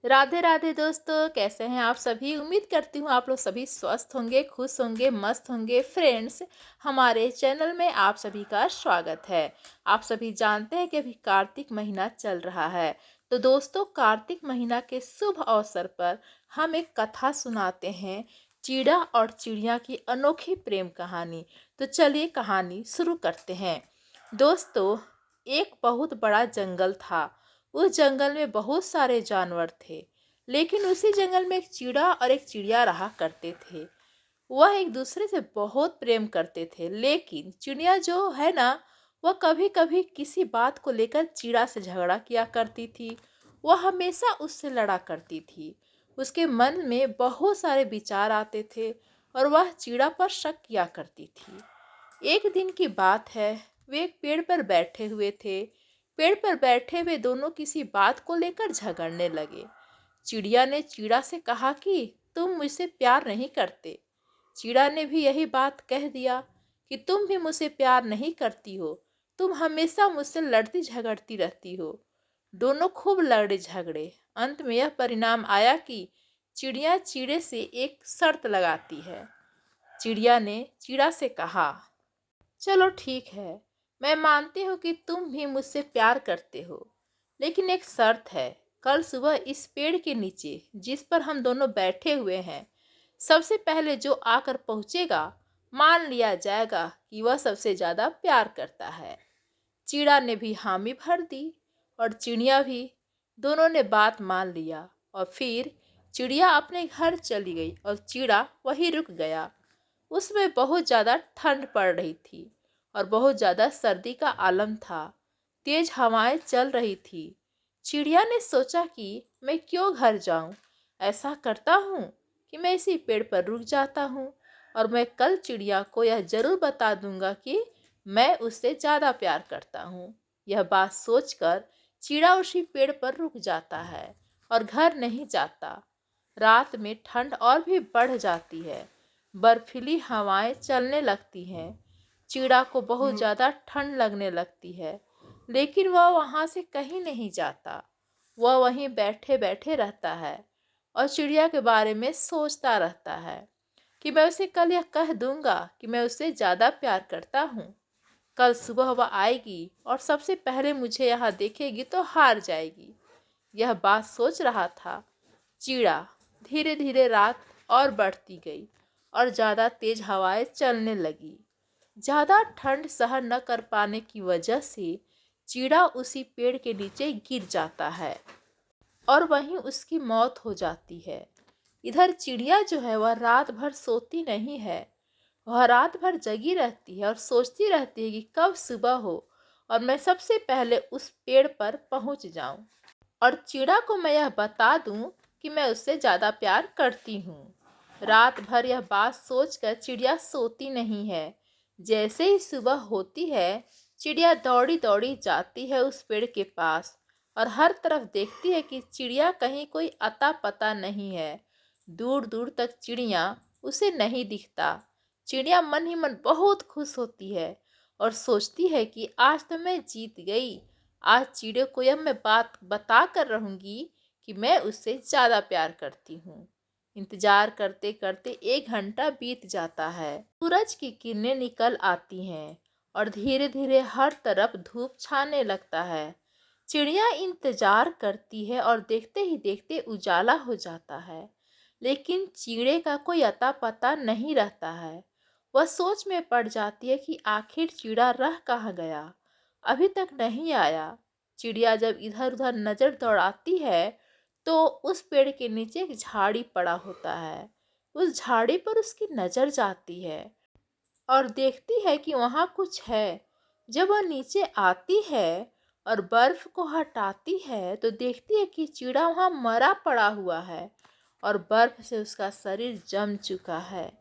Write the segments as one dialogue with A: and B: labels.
A: राधे राधे दोस्तों, कैसे हैं आप सभी। उम्मीद करती हूँ आप लोग सभी स्वस्थ होंगे, खुश होंगे, मस्त होंगे। फ्रेंड्स, हमारे चैनल में आप सभी का स्वागत है। आप सभी जानते हैं कि अभी कार्तिक महीना चल रहा है। तो दोस्तों, कार्तिक महीना के शुभ अवसर पर हम एक कथा सुनाते हैं, चीड़ा और चिड़िया की अनोखी प्रेम कहानी। तो चलिए कहानी शुरू करते हैं। दोस्तों, एक बहुत बड़ा जंगल था। उस जंगल में बहुत सारे जानवर थे, लेकिन उसी जंगल में एक चीड़ा और एक चिड़िया रहा करते थे। वह एक दूसरे से बहुत प्रेम करते थे, लेकिन चिड़िया जो है ना, वह कभी कभी किसी बात को लेकर चिड़ा से झगड़ा किया करती थी। वह हमेशा उससे लड़ा करती थी। उसके मन में बहुत सारे विचार आते थे और वह चिड़ा पर शक किया करती थी। एक दिन की बात है, वे एक पेड़ पर बैठे हुए थे। पेड़ पर बैठे हुए दोनों किसी बात को लेकर झगड़ने लगे। चिड़िया ने चिड़ा से कहा कि तुम मुझसे प्यार नहीं करते। चिड़ा ने भी यही बात कह दिया कि तुम भी मुझसे प्यार नहीं करती हो। तुम हमेशा मुझसे लड़ती झगड़ती रहती हो। दोनों खूब लड़े झगड़े। अंत में यह परिणाम आया कि चिड़िया चिड़े से एक शर्त लगाती है। चिड़िया ने चिड़ा से कहा, चलो ठीक है, मैं मानती हूँ कि तुम भी मुझसे प्यार करते हो, लेकिन एक शर्त है। कल सुबह इस पेड़ के नीचे जिस पर हम दोनों बैठे हुए हैं, सबसे पहले जो आकर पहुँचेगा, मान लिया जाएगा कि वह सबसे ज़्यादा प्यार करता है। चिड़ा ने भी हामी भर दी और चिड़िया भी। दोनों ने बात मान लिया और फिर चिड़िया अपने घर चली गई और चिड़ा वहीं रुक गया। उसमें बहुत ज़्यादा ठंड पड़ रही थी और बहुत ज़्यादा सर्दी का आलम था। तेज हवाएं चल रही थी। चिड़िया ने सोचा कि मैं क्यों घर जाऊं। ऐसा करता हूँ कि मैं इसी पेड़ पर रुक जाता हूँ और मैं कल चिड़िया को यह ज़रूर बता दूंगा कि मैं उससे ज़्यादा प्यार करता हूँ। यह बात सोचकर चिड़ा उसी पेड़ पर रुक जाता है और घर नहीं जाता। रात में ठंड और भी बढ़ जाती है। बर्फीली हवाएं चलने लगती हैं। चिड़ा को बहुत ज़्यादा ठंड लगने लगती है, लेकिन वह वहाँ से कहीं नहीं जाता। वह वहीं बैठे बैठे रहता है और चिड़िया के बारे में सोचता रहता है कि मैं उसे कल यह कह दूंगा कि मैं उससे ज़्यादा प्यार करता हूँ। कल सुबह वह आएगी और सबसे पहले मुझे यहाँ देखेगी तो हार जाएगी। यह बात सोच रहा था चिड़ा। धीरे धीरे रात और बढ़ती गई और ज़्यादा तेज हवाएं चलने लगी। ज़्यादा ठंड सहन न कर पाने की वजह से चिड़ा उसी पेड़ के नीचे गिर जाता है और वहीं उसकी मौत हो जाती है। इधर चिड़िया जो है वह रात भर सोती नहीं है। वह रात भर जगी रहती है और सोचती रहती है कि कब सुबह हो और मैं सबसे पहले उस पेड़ पर पहुंच जाऊं और चिड़ा को मैं यह बता दूं कि मैं उससे ज़्यादा प्यार करती हूँ। रात भर यह बात सोचकर चिड़िया सोती नहीं है। जैसे ही सुबह होती है, चिड़िया दौड़ी दौड़ी जाती है उस पेड़ के पास और हर तरफ देखती है कि चिड़िया कहीं कोई अता पता नहीं है। दूर दूर तक चिड़िया उसे नहीं दिखता। चिड़िया मन ही मन बहुत खुश होती है और सोचती है कि आज तो मैं जीत गई। आज चिड़िया को यह मैं बात बता कर रहूंगी कि मैं उससे ज़्यादा प्यार करती हूँ। इंतजार करते करते 1 घंटा बीत जाता है। सूरज की किरणें निकल आती हैं और धीरे धीरे हर तरफ धूप छाने लगता है। चिड़िया इंतजार करती है और देखते ही देखते उजाला हो जाता है, लेकिन चिड़े का कोई अता पता नहीं रहता है। वह सोच में पड़ जाती है कि आखिर चिड़ा रह कहाँ गया, अभी तक नहीं आया। चिड़िया जब इधर उधर नजर दौड़ाती है तो उस पेड़ के नीचे एक झाड़ी पड़ा होता है। उस झाड़ी पर उसकी नजर जाती है और देखती है कि वहाँ कुछ है। जब वह नीचे आती है और बर्फ को हटाती है तो देखती है कि चिड़ा वहाँ मरा पड़ा हुआ है और बर्फ से उसका शरीर जम चुका है।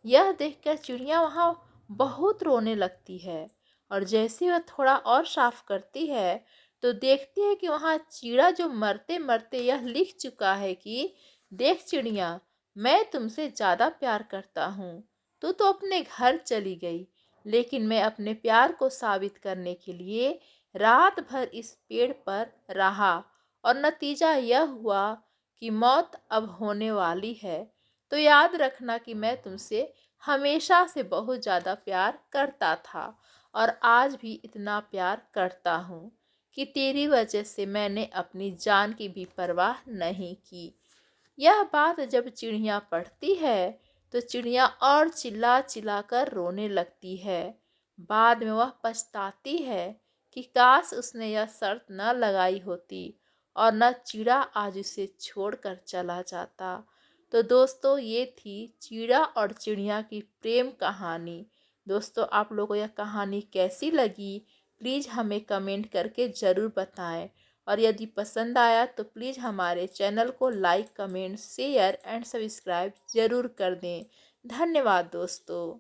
A: यह देखकर चिड़िया वहाँ बहुत रोने लगती है और जैसे वह थोड़ा और साफ करती है तो देखती है कि वहाँ चिड़ा जो मरते मरते यह लिख चुका है कि देख चिड़िया, मैं तुमसे ज़्यादा प्यार करता हूँ। तू तो अपने घर चली गई, लेकिन मैं अपने प्यार को साबित करने के लिए रात भर इस पेड़ पर रहा और नतीजा यह हुआ कि मौत अब होने वाली है, तो याद रखना कि मैं तुमसे हमेशा से बहुत ज़्यादा प्यार करता था और आज भी इतना प्यार करता हूँ कि तेरी वजह से मैंने अपनी जान की भी परवाह नहीं की। यह बात जब चिड़िया पढ़ती है तो चिड़िया और चिल्ला चिल्ला कर रोने लगती है। बाद में वह पछताती है कि काश उसने यह शर्त न लगाई होती और न चिड़ा आज उसे छोड़कर चला जाता। तो दोस्तों, ये थी चिड़ा और चिड़िया की प्रेम कहानी। दोस्तों, आप लोगों को यह कहानी कैसी लगी, प्लीज़ हमें कमेंट करके ज़रूर बताएं। और यदि पसंद आया तो प्लीज़ हमारे चैनल को like, comment, share and subscribe ज़रूर कर दें। धन्यवाद दोस्तों।